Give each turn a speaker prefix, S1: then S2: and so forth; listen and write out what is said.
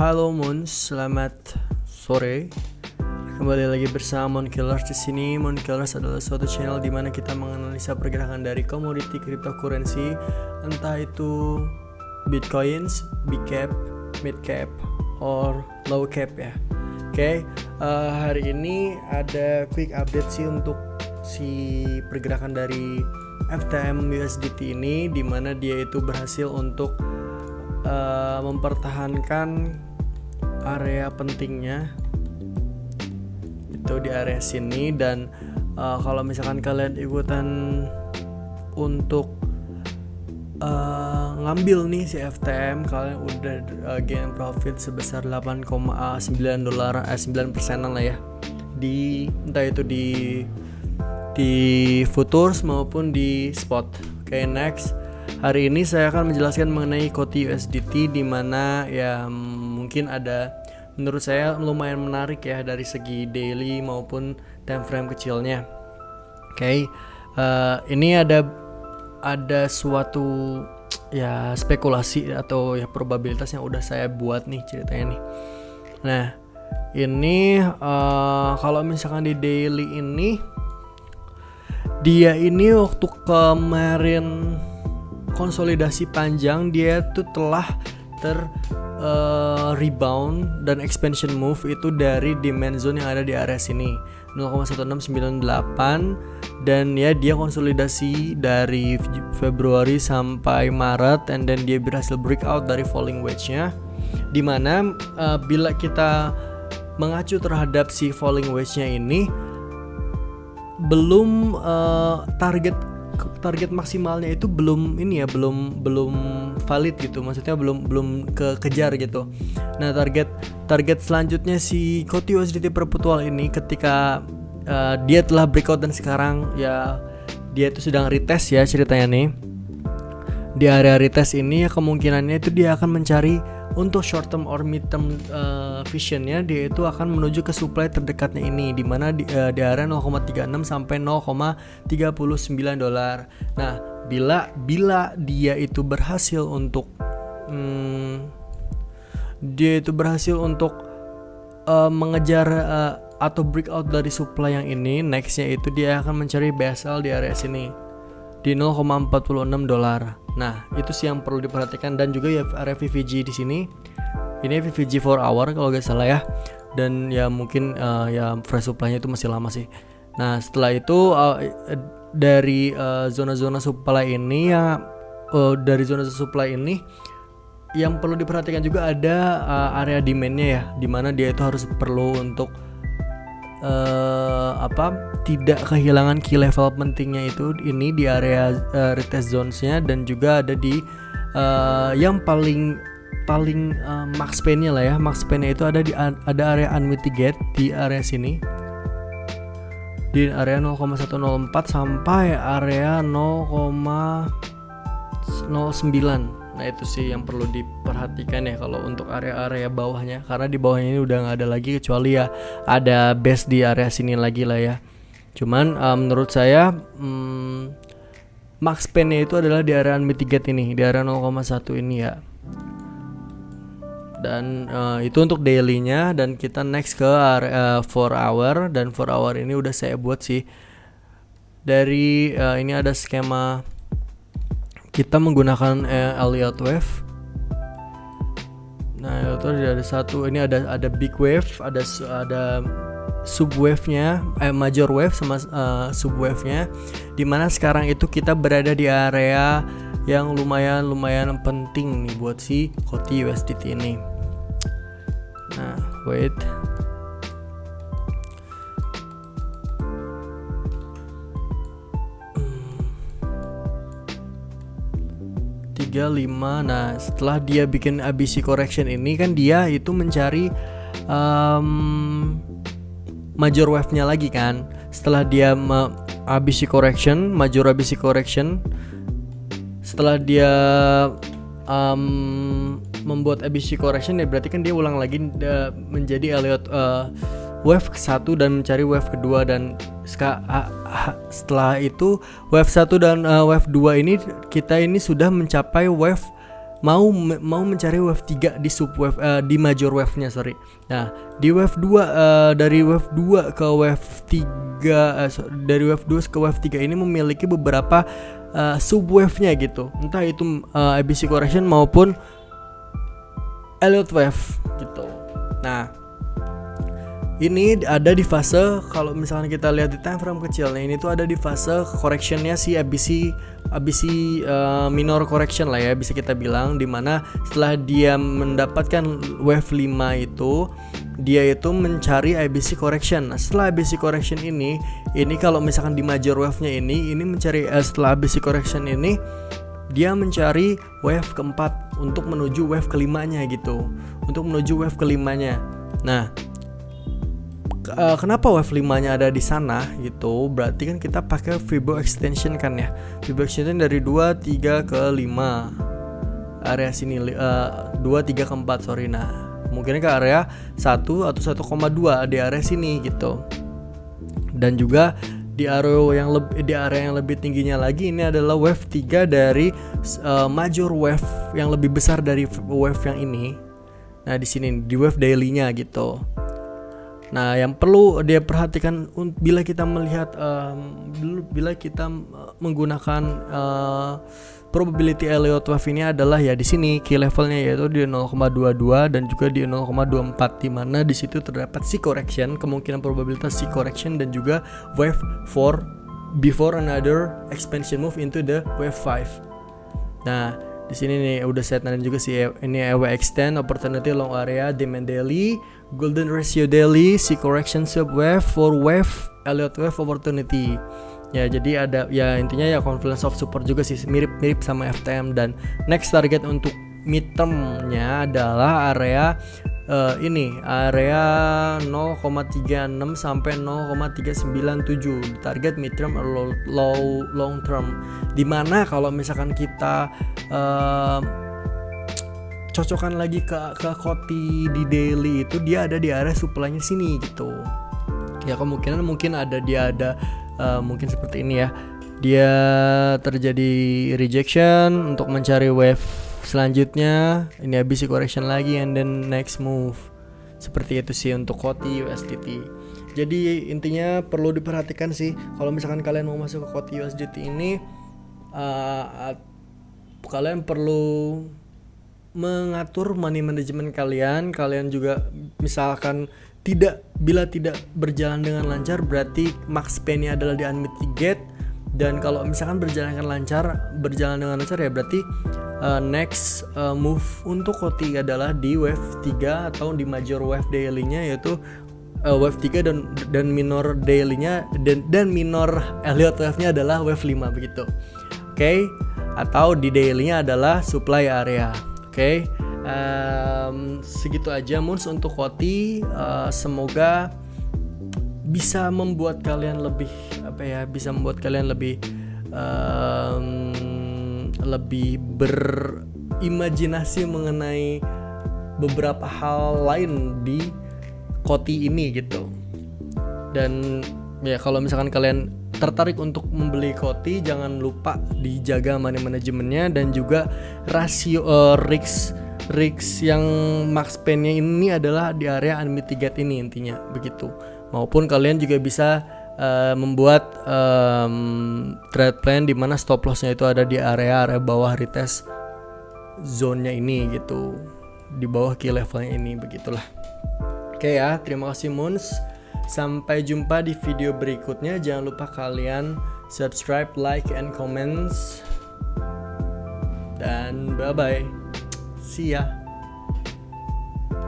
S1: Halo Moon, selamat sore. Kembali lagi bersama Moon Killers di sini. Moon Killers adalah suatu channel di mana kita menganalisa pergerakan dari komoditi cryptocurrency, entah itu bitcoins, big cap, mid cap, or low cap ya. Oke, hari ini ada quick update sih untuk si pergerakan dari FTM USDT ini, di mana dia itu berhasil untuk mempertahankan area pentingnya itu di area sini. Dan kalau misalkan kalian ikutan untuk ngambil nih si FTM, kalian udah gain profit sebesar 8,9 dolar, 9% lah ya, di entah itu di futures maupun di spot. Oke, next. Hari ini saya akan menjelaskan mengenai COTI USDT, di mana ya mungkin ada, menurut saya lumayan menarik ya dari segi daily maupun time frame kecilnya. Oke, ini ada suatu ya spekulasi atau ya probabilitas yang udah saya buat nih ceritanya nih. Nah, ini kalau misalkan di daily ini, dia ini waktu kemarin konsolidasi panjang, dia tuh telah rebound dan expansion move itu dari demand zone yang ada di area sini 0,1698, dan ya dia konsolidasi dari Februari sampai Maret, and then dia berhasil breakout dari falling wedge-nya, dimana bila kita mengacu terhadap si falling wedge-nya ini, belum target maksimalnya itu belum ini ya, belum valid gitu, maksudnya belum kekejar gitu. Nah, target selanjutnya si COTI USDT perpetual ini, ketika dia telah breakout dan sekarang ya dia itu sedang retest ya ceritanya nih. Di area retest ini ya kemungkinannya itu dia akan mencari untuk short term or mid term visionnya, dia itu akan menuju ke supply terdekatnya ini, di mana di area 0,36 sampai 0,39 dolar. Nah, bila dia itu berhasil untuk mengejar atau breakout dari supply yang ini, nextnya itu dia akan mencari BSL di area sini di 0,46 dolar. Nah, itu sih yang perlu diperhatikan, dan juga ya area VVG di sini. Ini VVG 4 hour kalau gak salah ya. Dan ya mungkin ya fresh supply-nya itu masih lama sih. Nah, setelah itu dari zona-zona supply ini ya, dari zona supply ini yang perlu diperhatikan juga ada area demand-nya ya, dimana dia itu harus perlu untuk tidak kehilangan key level pentingnya itu ini di area retest zones-nya, dan juga ada di yang paling max pain-nya lah ya. Max pain-nya itu ada area unmitigate di area sini, di area 0,104 sampai area 0,09. Nah, itu sih yang perlu diperhatikan ya kalau untuk area-area bawahnya, karena di bawahnya ini udah nggak ada lagi, kecuali ya ada base di area sini lagi lah ya. Cuman menurut saya max pain-nya itu adalah di area unmitigate ini, di area 0,1 ini ya. Dan itu untuk daily-nya, dan kita next ke area 4 hour, dan 4 hour ini udah saya buat sih. Dari ini ada skema kita menggunakan Elliott wave. Nah, itu ada satu, ini ada big wave, ada sub wave-nya, major wave sama sub wave-nya, dimana sekarang itu kita berada di area yang lumayan penting nih buat si COTI USDT ini. Nah, wait. 35. Nah, setelah dia bikin ABC correction ini kan dia itu mencari major wave-nya lagi kan. Setelah dia ABC correction, major ABC correction, setelah dia membuat ABC correction ya berarti kan dia ulang lagi menjadi Elliott wave ke-1 dan mencari wave kedua, dan setelah itu wave 1 dan wave 2 ini kita ini sudah mencapai wave mau mencari wave 3 di subwave di major wave-nya, sorry. Nah, di wave 2 dari wave 2 ke wave 3 dari wave 2 ke wave 3 ini memiliki beberapa subwave-nya gitu. Entah itu ABC correction maupun Elliott wave gitu. Nah, ini ada di fase, kalau misalnya kita lihat di time frame kecilnya, ini tuh ada di fase correctionnya si ABC minor correction lah ya, bisa kita bilang, dimana setelah dia mendapatkan wave 5 itu dia itu mencari ABC correction. Nah, setelah ABC correction ini kalau misalkan di major wave-nya ini mencari setelah ABC correction ini dia mencari wave keempat untuk menuju wave kelimanya gitu, untuk menuju wave kelimanya. Nah, kenapa wave 5-nya ada di sana gitu? Berarti kan kita pakai Fibo extension kan ya. Fibo extension dari 2, 3 ke 5. Area sini 2, 3 ke 4, sorry. Nah, mungkin ke area 1 atau 1,2 di area sini gitu. Dan juga di area yang lebih tingginya lagi, ini adalah wave 3 dari major wave yang lebih besar dari wave yang ini. Nah, di sini di wave daily-nya gitu. Nah, yang perlu dia perhatikan bila kita melihat menggunakan probability Elliott wave ini adalah ya di sini key levelnya yaitu di 0,22 dan juga di 0,24, di mana di situ terdapat C correction, kemungkinan probabilitas C correction, dan juga wave 4 before another expansion move into the wave 5. Nah, di sini nih udah saya tanda juga sih, ini EW extend, opportunity long area, demand daily, golden ratio daily, C correction subwave, for wave, Elliott wave opportunity. Ya, jadi ada ya intinya ya confluence of support juga sih, mirip-mirip sama FTM. Dan next target untuk midterm-nya adalah area area 0,36 sampai 0,397, target midterm or long term, dimana kalau misalkan kita cocokkan lagi ke Koti di daily itu, dia ada di area supply-nya sini gitu ya. Kemungkinan mungkin mungkin seperti ini ya, dia terjadi rejection untuk mencari wave selanjutnya, ini ABC correction lagi, and then next move. Seperti itu sih untuk Koti USDT. Jadi intinya perlu diperhatikan sih kalau misalkan kalian mau masuk ke Koti USDT ini, kalian perlu mengatur money management kalian. Kalian juga misalkan bila tidak berjalan dengan lancar, berarti max pay-nya adalah di unmitigate. Dan kalau misalkan berjalan dengan lancar ya berarti next move untuk Koti adalah di wave 3 atau di major wave daily-nya, yaitu wave 3 dan minor daily-nya dan minor Elliott wave-nya adalah wave 5 begitu. Oke. Atau di daily-nya adalah supply area. Oke. Segitu aja Moons untuk Koti. Semoga bisa membuat kalian lebih lebih berimajinasi mengenai beberapa hal lain di Koti ini gitu. Dan ya kalau misalkan kalian tertarik untuk membeli Koti, jangan lupa dijaga money manajemennya dan juga rasio risk yang max pay-nya ini adalah di area unmitigate ini intinya begitu. Maupun kalian juga bisa membuat trade plan di mana stop loss-nya itu ada di area bawah retest zone-nya ini gitu, di bawah key level-nya ini, begitulah. Oke ya, terima kasih Moons. Sampai jumpa di video berikutnya. Jangan lupa kalian subscribe, like, and comments. Dan bye bye. See ya.